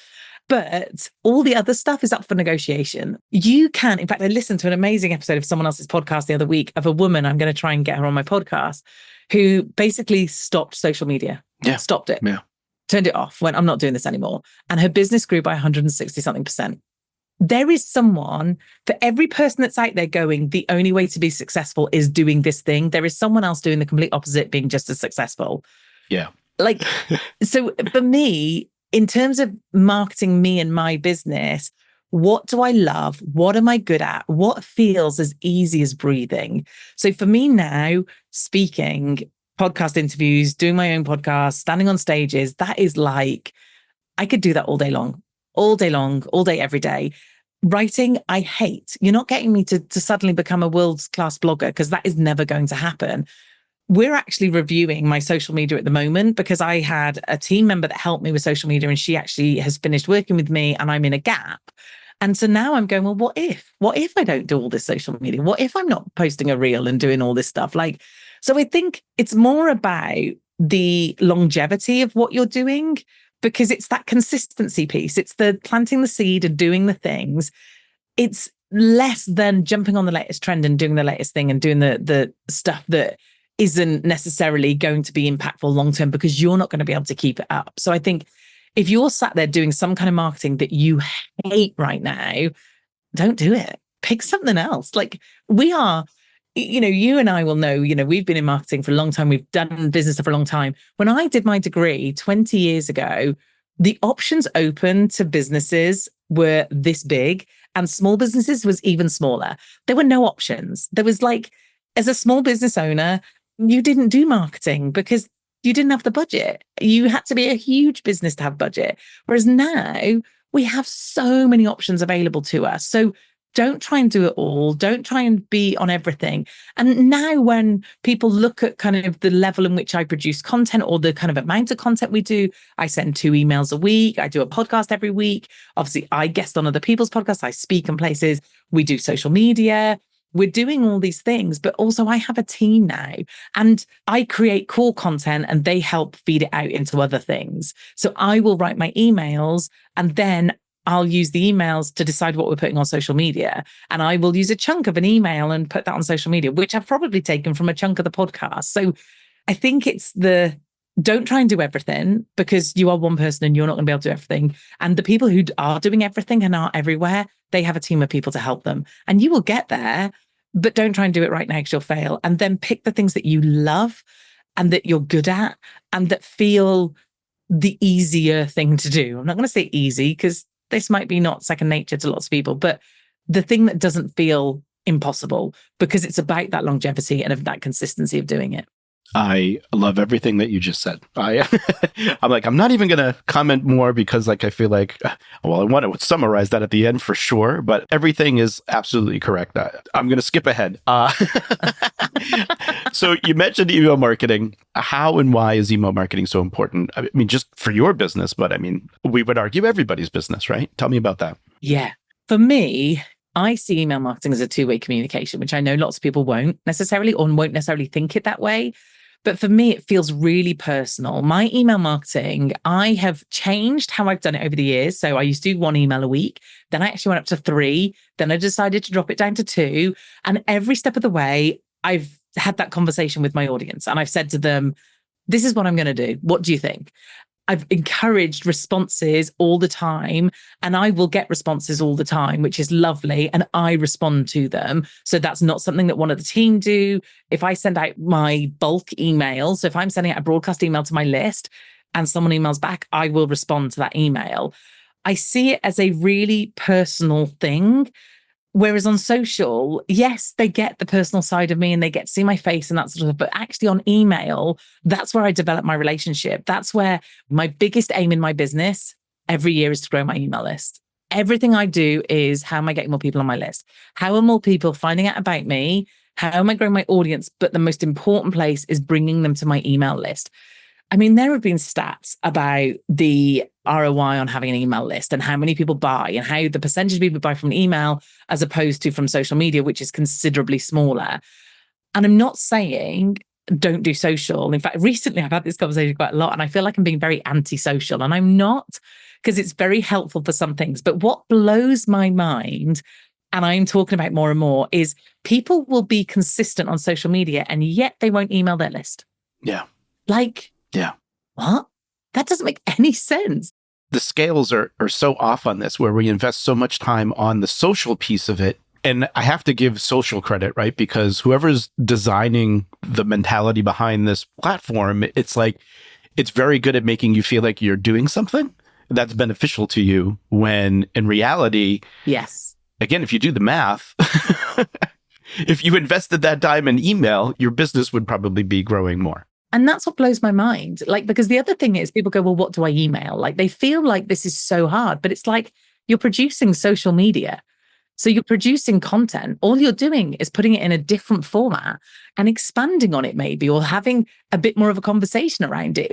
But all the other stuff is up for negotiation. You can, in fact, I listened to an amazing episode of someone else's podcast the other week of a woman, I'm going to try and get her on my podcast, who basically stopped social media. Yeah. Stopped it. Yeah. Turned it off, went, I'm not doing this anymore. And her business grew by 160 something percent. There is someone for every person that's out there going, the only way to be successful is doing this thing. There is someone else doing the complete opposite, being just as successful. Yeah. Like, so for me, in terms of marketing me and my business, what do I love? What am I good at? What feels as easy as breathing? So for me now, speaking, podcast interviews, doing my own podcast, standing on stages, that is like, I could do that all day long, all day long, all day, every day. Writing, I hate. You're not getting me to suddenly become a world-class blogger, because that is never going to happen. We're actually reviewing my social media at the moment because I had a team member that helped me with social media, and she actually has finished working with me and I'm in a gap. And so now I'm going, well, what if I don't do all this social media? What if I'm not posting a reel and doing all this stuff? Like, so I think it's more about the longevity of what you're doing, because it's that consistency piece. It's the planting the seed and doing the things. It's less than jumping on the latest trend and doing the latest thing and doing the stuff that isn't necessarily going to be impactful long-term, because you're not going to be able to keep it up. So I think if you're sat there doing some kind of marketing that you hate right now, don't do it. Pick something else. Like, we are, you and I will know, we've been in marketing for a long time. We've done business for a long time. When I did my degree 20 years ago, the options open to businesses were this big, and small businesses was even smaller. There were no options. There was like, as a small business owner, you didn't do marketing because you didn't have the budget. You had to be a huge business to have budget. Whereas now we have so many options available to us. So don't try and do it all. Don't try and be on everything. And now when people look at kind of the level in which I produce content, or the kind of amount of content we do, I send 2 emails a week. I do a podcast every week. Obviously, I guest on other people's podcasts. I speak in places. We do social media. We're doing all these things, but also I have a team now, and I create core content and they help feed it out into other things. So I will write my emails, and then I'll use the emails to decide what we're putting on social media. And I will use a chunk of an email and put that on social media, which I've probably taken from a chunk of the podcast. So I think it's don't try and do everything, because you are one person and you're not going to be able to do everything. And the people who are doing everything and are everywhere, they have a team of people to help them. And you will get there, but don't try and do it right now, because you'll fail. And then pick the things that you love and that you're good at and that feel the easier thing to do. I'm not going to say easy, because this might be not second nature to lots of people, but the thing that doesn't feel impossible, because it's about that longevity and of that consistency of doing it. I love everything that you just said. I'm not even going to comment more, because I feel like, well, I want to summarize that at the end for sure, but everything is absolutely correct. I'm going to skip ahead. So you mentioned email marketing. How and why is email marketing so important? I mean, just for your business, but I mean, we would argue everybody's business, right? Tell me about that. Yeah. For me, I see email marketing as a two-way communication, which I know lots of people won't necessarily think it that way. But for me, it feels really personal. My email marketing, I have changed how I've done it over the years. So I used to do 1 email a week. Then I actually went up to 3. Then I decided to drop it down to 2. And every step of the way, I've had that conversation with my audience. And I've said to them, this is what I'm going to do. What do you think? I've encouraged responses all the time, and I will get responses all the time, which is lovely. And I respond to them. So that's not something that one of the team do. If I send out my bulk email, so if I'm sending out a broadcast email to my list and someone emails back, I will respond to that email. I see it as a really personal thing. Whereas on social, yes, they get the personal side of me and they get to see my face and that sort of stuff. But actually on email, that's where I develop my relationship. That's where my biggest aim in my business every year is to grow my email list. Everything I do is how am I getting more people on my list? How are more people finding out about me? How am I growing my audience? But the most important place is bringing them to my email list. I mean, there have been stats about the ROI on having an email list and how many people buy and how the percentage of people buy from an email as opposed to from social media, which is considerably smaller. And I'm not saying don't do social. In fact, recently I've had this conversation quite a lot and I feel like I'm being very anti-social, and I'm not, because it's very helpful for some things. But what blows my mind, and I'm talking about more and more, is people will be consistent on social media and yet they won't email their list. Yeah. Like, Yeah. what? That doesn't make any sense. The scales are so off on this, where we invest so much time on the social piece of it. And I have to give social credit, right? Because whoever's designing the mentality behind this platform, it's like, it's very good at making you feel like you're doing something that's beneficial to you, when in reality, Yes. again, if you do the math, if you invested that time in email, your business would probably be growing more. And that's what blows my mind. Like, because the other thing is people go, well, what do I email? Like, they feel like this is so hard, but it's like you're producing social media. So you're producing content. All you're doing is putting it in a different format and expanding on it maybe, or having a bit more of a conversation around it.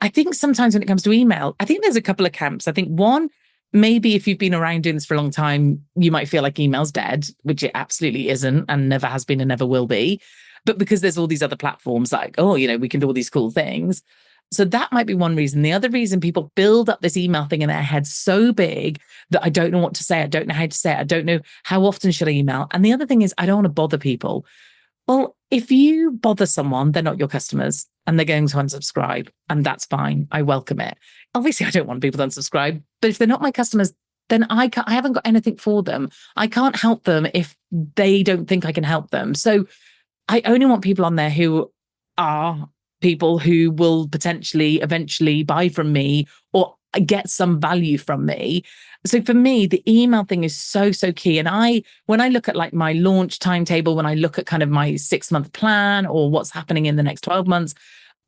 I think sometimes when it comes to email, I think there's a couple of camps. I think one, maybe if you've been around doing this for a long time, you might feel like email's dead, which it absolutely isn't and never has been and never will be. But because there's all these other platforms like, oh, we can do all these cool things. So that might be one reason. The other reason, people build up this email thing in their head so big that I don't know what to say. I don't know how to say it. I don't know how often should I email. And the other thing is, I don't want to bother people. Well, if you bother someone, they're not your customers and they're going to unsubscribe, and that's fine. I welcome it. Obviously, I don't want people to unsubscribe, but if they're not my customers, then I haven't got anything for them. I can't help them if they don't think I can help them. So I only want people on there who are people who will potentially eventually buy from me or get some value from me. So for me, the email thing is so, so key. And when I look at like my launch timetable, when I look at kind of my 6-month plan or what's happening in the next 12 months,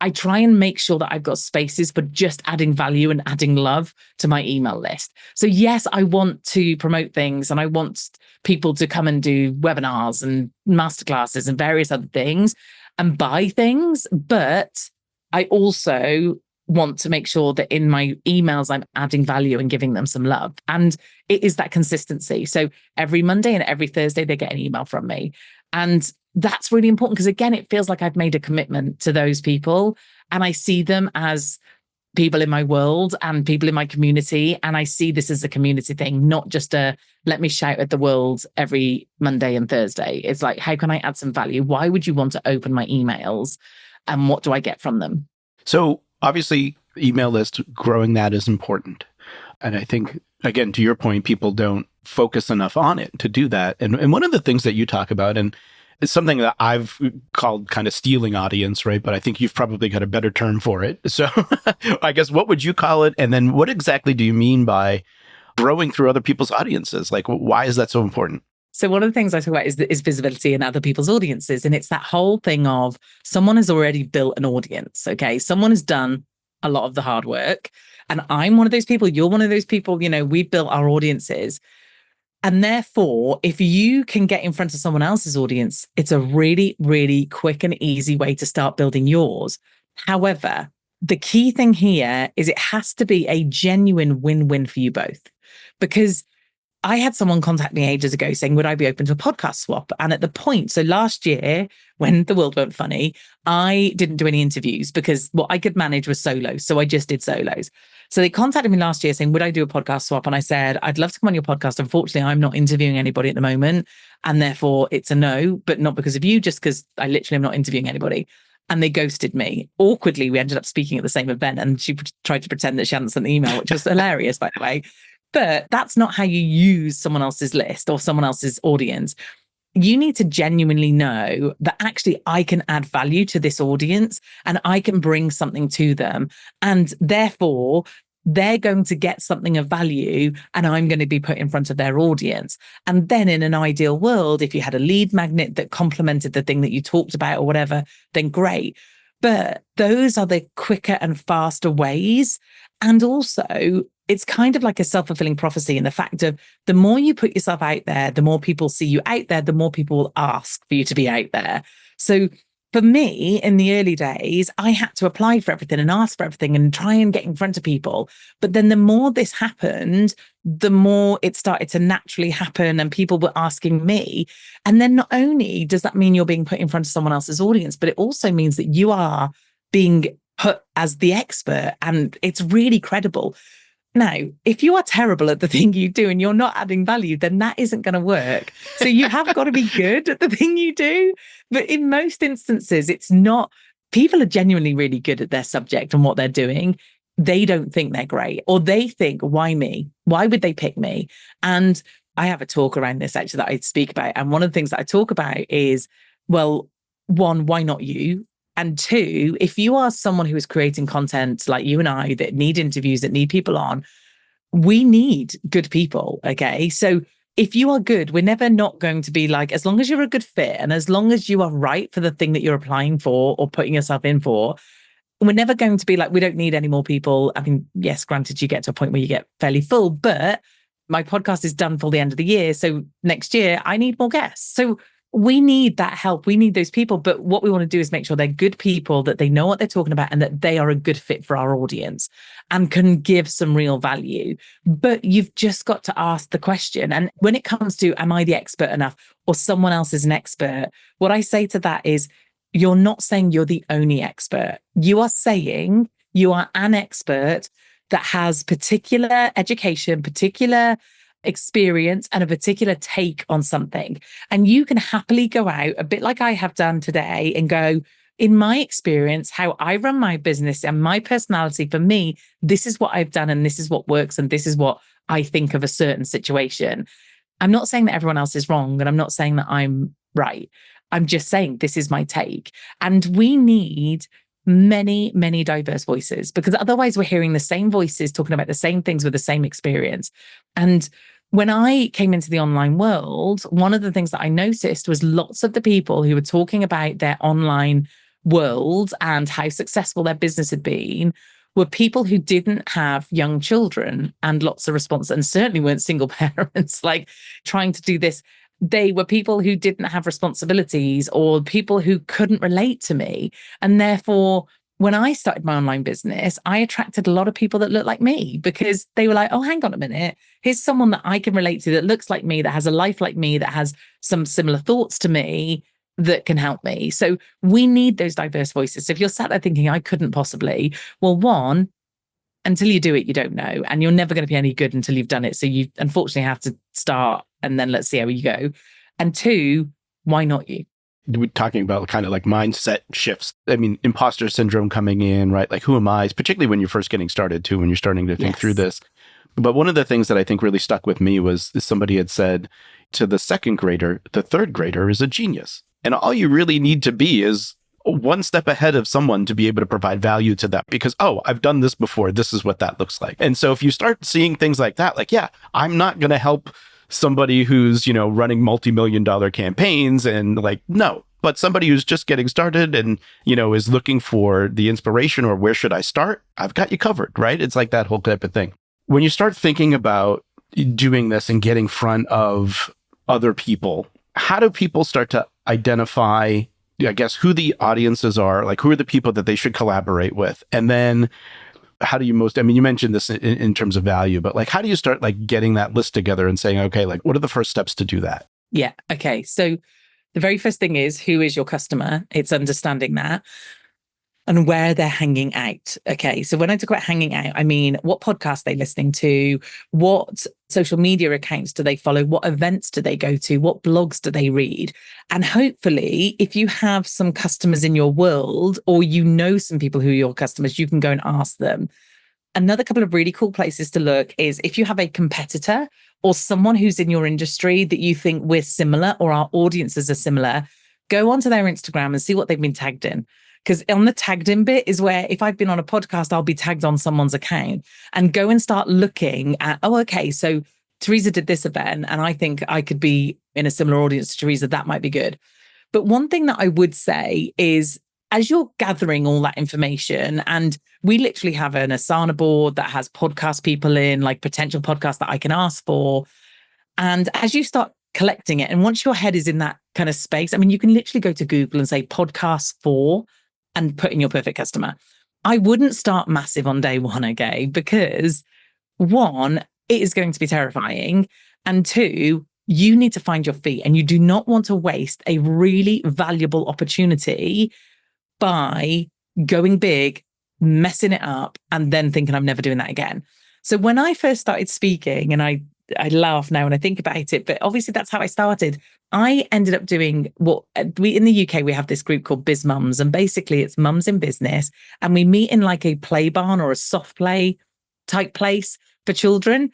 I try and make sure that I've got spaces for just adding value and adding love to my email list. So yes, I want to promote things and I want people to come and do webinars and masterclasses and various other things and buy things. But I also want to make sure that in my emails, I'm adding value and giving them some love. And it is that consistency. So every Monday and every Thursday, they get an email from me. And that's really important because, again, it feels like I've made a commitment to those people and I see them as people in my world and people in my community. And I see this as a community thing, not just let me shout at the world every Monday and Thursday. It's like, how can I add some value? Why would you want to open my emails? And what do I get from them? So obviously, email list, growing that is important. And I think, again, to your point, people don't focus enough on it to do that. And one of the things that you talk about, and it's something that I've called kind of stealing audience, right? But I think you've probably got a better term for it. So I guess what would you call it? And then what exactly do you mean by growing through other people's audiences? Like, why is that so important? So one of the things I talk about is visibility in other people's audiences. And it's that whole thing of someone has already built an audience. Okay. Someone has done a lot of the hard work. And I'm one of those people, you're one of those people, we've built our audiences. And therefore, if you can get in front of someone else's audience, it's a really, really quick and easy way to start building yours. However, the key thing here is it has to be a genuine win-win for you both. Because I had someone contact me ages ago saying, would I be open to a podcast swap? And at the point, so last year, when the world went funny, I didn't do any interviews because what I could manage was solos. So I just did solos. So they contacted me last year saying, would I do a podcast swap? And I said, I'd love to come on your podcast. Unfortunately, I'm not interviewing anybody at the moment. And therefore it's a no, but not because of you, just because I literally am not interviewing anybody. And they ghosted me. Awkwardly, we ended up speaking at the same event and she tried to pretend that she hadn't sent the email, which was hilarious, by the way. But that's not how you use someone else's list or someone else's audience. You need to genuinely know that actually I can add value to this audience and I can bring something to them. And therefore, they're going to get something of value and I'm going to be put in front of their audience. And then in an ideal world, if you had a lead magnet that complemented the thing that you talked about or whatever, then great. But those are the quicker and faster ways. And also, it's kind of like a self-fulfilling prophecy in the fact of the more you put yourself out there, the more people see you out there, the more people will ask for you to be out there. So for me, in the early days, I had to apply for everything and ask for everything and try and get in front of people. But then the more this happened, the more it started to naturally happen and people were asking me. And then not only does that mean you're being put in front of someone else's audience, but it also means that you are being put as the expert and it's really credible. Now, if you are terrible at the thing you do and you're not adding value, then that isn't going to work. So you have got to be good at the thing you do. But in most instances, it's not. People are genuinely really good at their subject and what they're doing. They don't think they're great, or they think, why me? Why would they pick me? And I have a talk around this actually that I speak about. And one of the things that I talk about is, well, one, why not you? And two, if you are someone who is creating content like you and I that need interviews, that need people on, we need good people. Okay. So if you are good, we're never not going to be like, as long as you're a good fit and as long as you are right for the thing that you're applying for or putting yourself in for, we're never going to be like, we don't need any more people. I mean, yes, granted, you get to a point where you get fairly full, but my podcast is done for the end of the year. So next year I need more guests. So we need that help. We need those people. But what we want to do is make sure they're good people, that they know what they're talking about and that they are a good fit for our audience and can give some real value. But you've just got to ask the question. And when it comes to, am I the expert enough or someone else is an expert? What I say to that is, you're not saying you're the only expert. You are saying you are an expert that has particular education, particular experience and a particular take on something. And you can happily go out a bit like I have done today and go, in my experience, how I run my business and my personality, for me, this is what I've done and this is what works and this is what I think of a certain situation. I'm not saying that everyone else is wrong and I'm not saying that I'm right. I'm just saying this is my take. And we need many, many diverse voices because otherwise we're hearing the same voices talking about the same things with the same experience. And when I came into the online world, one of the things that I noticed was lots of the people who were talking about their online world and how successful their business had been were people who didn't have young children and lots of response and certainly weren't single parents, like trying to do this. They were people who didn't have responsibilities or people who couldn't relate to me. And therefore, when I started my online business, I attracted a lot of people that looked like me because they were like, oh, hang on a minute. Here's someone that I can relate to that looks like me, that has a life like me, that has some similar thoughts to me that can help me. So we need those diverse voices. So if you're sat there thinking, I couldn't possibly, well, one, until you do it, you don't know. And you're never going to be any good until you've done it. So you unfortunately have to start and then let's see how you go. And two, why not you? We're talking about kind of like mindset shifts. I mean, imposter syndrome coming in, right? Like, who am I? Particularly when you're first getting started too, when you're starting to think through this. But one of the things that I think really stuck with me was somebody had said to the second grader, the third grader is a genius. And all you really need to be is one step ahead of someone to be able to provide value to them because, oh, I've done this before. This is what that looks like. And so if you start seeing things like that, like, yeah, I'm not going to help somebody who's, you know, running multi-million-dollar campaigns and like, no, but somebody who's just getting started and, you know, is looking for the inspiration or where should I start? I've got you covered, right? It's like that whole type of thing. When you start thinking about doing this and getting in front of other people, how do people start to identify, I guess, who the audiences are, like who are the people that they should collaborate with? And then how do you I mean, you mentioned this in terms of value, but like, how do you start like getting that list together and saying, okay, like what are the first steps to do that? Yeah. Okay. So the very first thing is, who is your customer? It's understanding that and where they're hanging out. Okay. So when I talk about hanging out, I mean, what podcasts are they listening to? What social media accounts do they follow? What events do they go to? What blogs do they read? And hopefully, if you have some customers in your world or you know some people who are your customers, you can go and ask them. Another couple of really cool places to look is if you have a competitor or someone who's in your industry that you think we're similar or our audiences are similar, go onto their Instagram and see what they've been tagged in. Because on the tagged in bit is where if I've been on a podcast, I'll be tagged on someone's account and go and start looking at, oh, okay, so Teresa did this event and I think I could be in a similar audience to Teresa. That might be good. But one thing that I would say is as you're gathering all that information, and we literally have an Asana board that has podcast people in, like potential podcasts that I can ask for. And as you start collecting it, and once your head is in that kind of space, I mean, you can literally go to Google and say podcasts for and put in your perfect customer. I wouldn't start massive on day one, okay? Because one, it is going to be terrifying. And two, you need to find your feet and you do not want to waste a really valuable opportunity by going big, messing it up, and then thinking I'm never doing that again. So when I first started speaking, and I laugh now when I think about it, but obviously that's how I started. I ended up doing what we in the UK, we have this group called Biz Mums, and basically it's mums in business. And we meet in like a play barn or a soft play type place for children.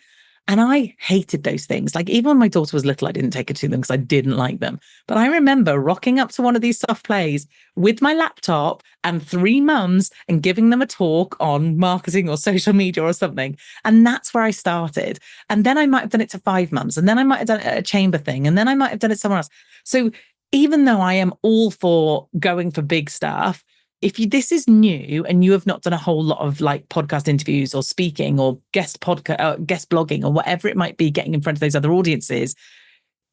And I hated those things. Like even when my daughter was little, I didn't take her to them because I didn't like them. But I remember rocking up to one of these soft plays with my laptop and 3 mums and giving them a talk on marketing or social media or something. And that's where I started. And then I might have done it to 5 mums. And then I might have done it at a chamber thing. And then I might have done it somewhere else. So even though I am all for going for big stuff, if this is new and you have not done a whole lot of like podcast interviews or speaking or guest blogging or whatever it might be, getting in front of those other audiences,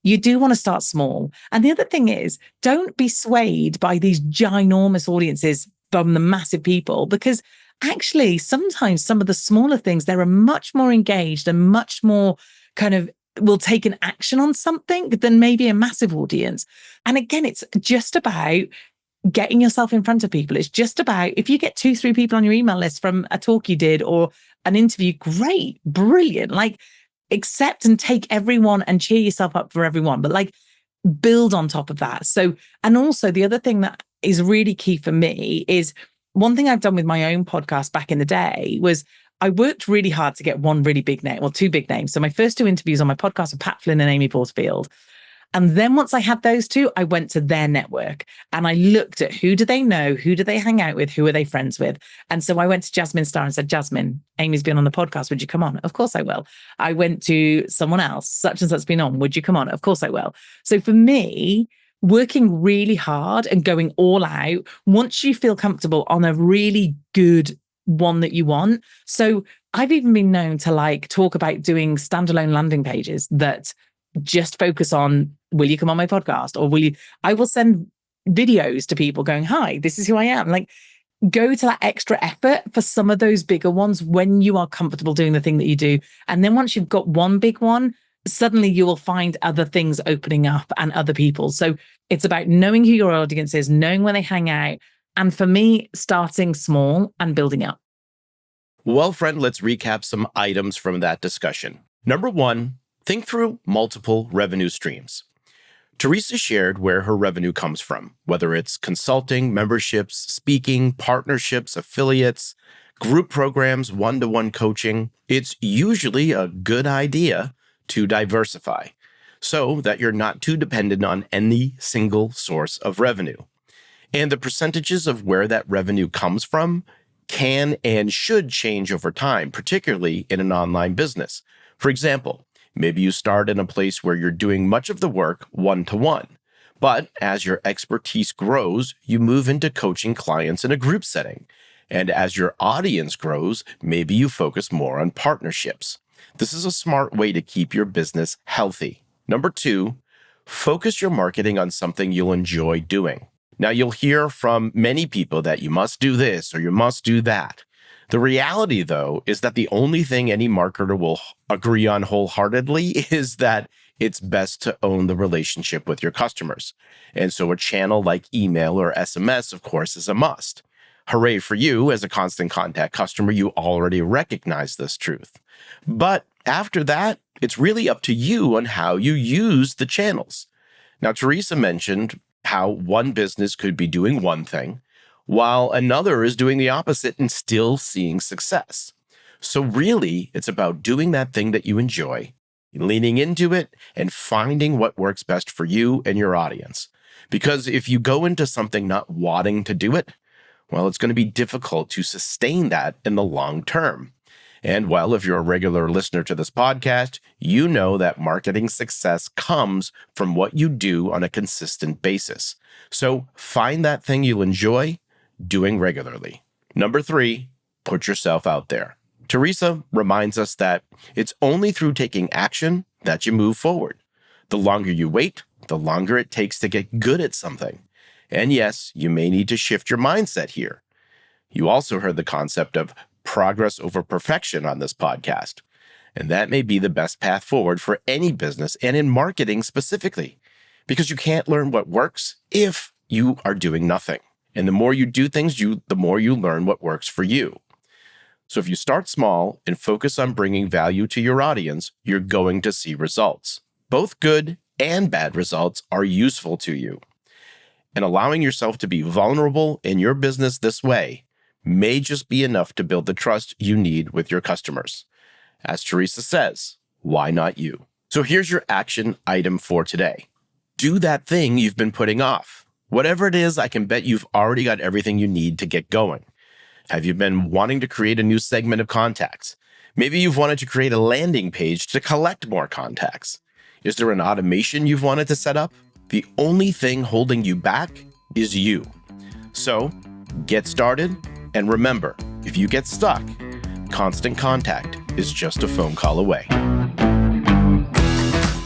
you do want to start small. And the other thing is, don't be swayed by these ginormous audiences from the massive people, because actually sometimes some of the smaller things, they're much more engaged and much more kind of will take an action on something than maybe a massive audience. And again, it's just about getting yourself in front of people. It's just about, if you get 2-3 people on your email list from a talk you did or an interview, great, brilliant. Like accept and take everyone and cheer yourself up for everyone, but like build on top of that. So, and also the other thing that is really key for me is one thing I've done with my own podcast back in the day was I worked really hard to get one really big name, well, 2 big names. So my first 2 interviews on my podcast were Pat Flynn and Amy Porterfield. And then once I had those 2, I went to their network and I looked at who do they know, who do they hang out with, who are they friends with. And so I went to Jasmine Star and said, Jasmine, Amy's been on the podcast. Would you come on? Of course I will. I went to someone else, such and such been on. Would you come on? Of course I will. So for me, working really hard and going all out, once you feel comfortable on a really good one that you want. So I've even been known to like talk about doing standalone landing pages that just focus on, will you come on my podcast? Or I will send videos to people going, hi, this is who I am. Like go to that extra effort for some of those bigger ones when you are comfortable doing the thing that you do. And then once you've got one big one, suddenly you will find other things opening up and other people. So it's about knowing who your audience is, knowing where they hang out. And for me, starting small and building up. Well, friend, let's recap some items from that discussion. Number 1, think through multiple revenue streams. Teresa shared where her revenue comes from, whether it's consulting, memberships, speaking, partnerships, affiliates, group programs, one-to-one coaching. It's usually a good idea to diversify so that you're not too dependent on any single source of revenue. And the percentages of where that revenue comes from can and should change over time, particularly in an online business. For example, maybe you start in a place where you're doing much of the work one-to-one, but as your expertise grows, you move into coaching clients in a group setting. And as your audience grows, maybe you focus more on partnerships. This is a smart way to keep your business healthy. Number 2, focus your marketing on something you'll enjoy doing. Now, you'll hear from many people that you must do this or you must do that. The reality, though, is that the only thing any marketer will agree on wholeheartedly is that it's best to own the relationship with your customers. And so a channel like email or SMS, of course, is a must. Hooray for you, as a constant contact customer, you already recognize this truth. But after that, it's really up to you on how you use the channels. Now, Teresa mentioned how one business could be doing one thing, while another is doing the opposite and still seeing success. So really, it's about doing that thing that you enjoy, leaning into it, and finding what works best for you and your audience. Because if you go into something not wanting to do it, well, it's going to be difficult to sustain that in the long term. And well, if you're a regular listener to this podcast, you know that marketing success comes from what you do on a consistent basis. So find that thing you'll enjoy doing regularly. Number 3, put yourself out there. Teresa reminds us that it's only through taking action that you move forward. The longer you wait, the longer it takes to get good at something. And yes, you may need to shift your mindset here. You also heard the concept of progress over perfection on this podcast. And that may be the best path forward for any business and in marketing specifically, because you can't learn what works if you are doing nothing. And the more you do things, the more you learn what works for you. So if you start small and focus on bringing value to your audience, you're going to see results. Both good and bad results are useful to you. And allowing yourself to be vulnerable in your business this way may just be enough to build the trust you need with your customers. As Teresa says, why not you? So here's your action item for today. Do that thing you've been putting off. Whatever it is, I can bet you've already got everything you need to get going. Have you been wanting to create a new segment of contacts? Maybe you've wanted to create a landing page to collect more contacts. Is there an automation you've wanted to set up? The only thing holding you back is you. So get started. And remember, if you get stuck, Constant Contact is just a phone call away.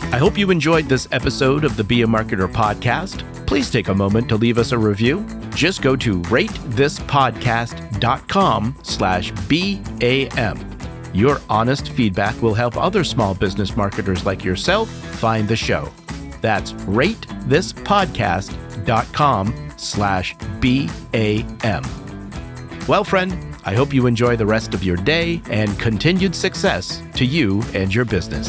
I hope you enjoyed this episode of the Be a Marketer podcast. Please take a moment to leave us a review. Just go to ratethispodcast.com/BAM. Your honest feedback will help other small business marketers like yourself find the show. That's ratethispodcast.com/BAM. Well, friend, I hope you enjoy the rest of your day and continued success to you and your business.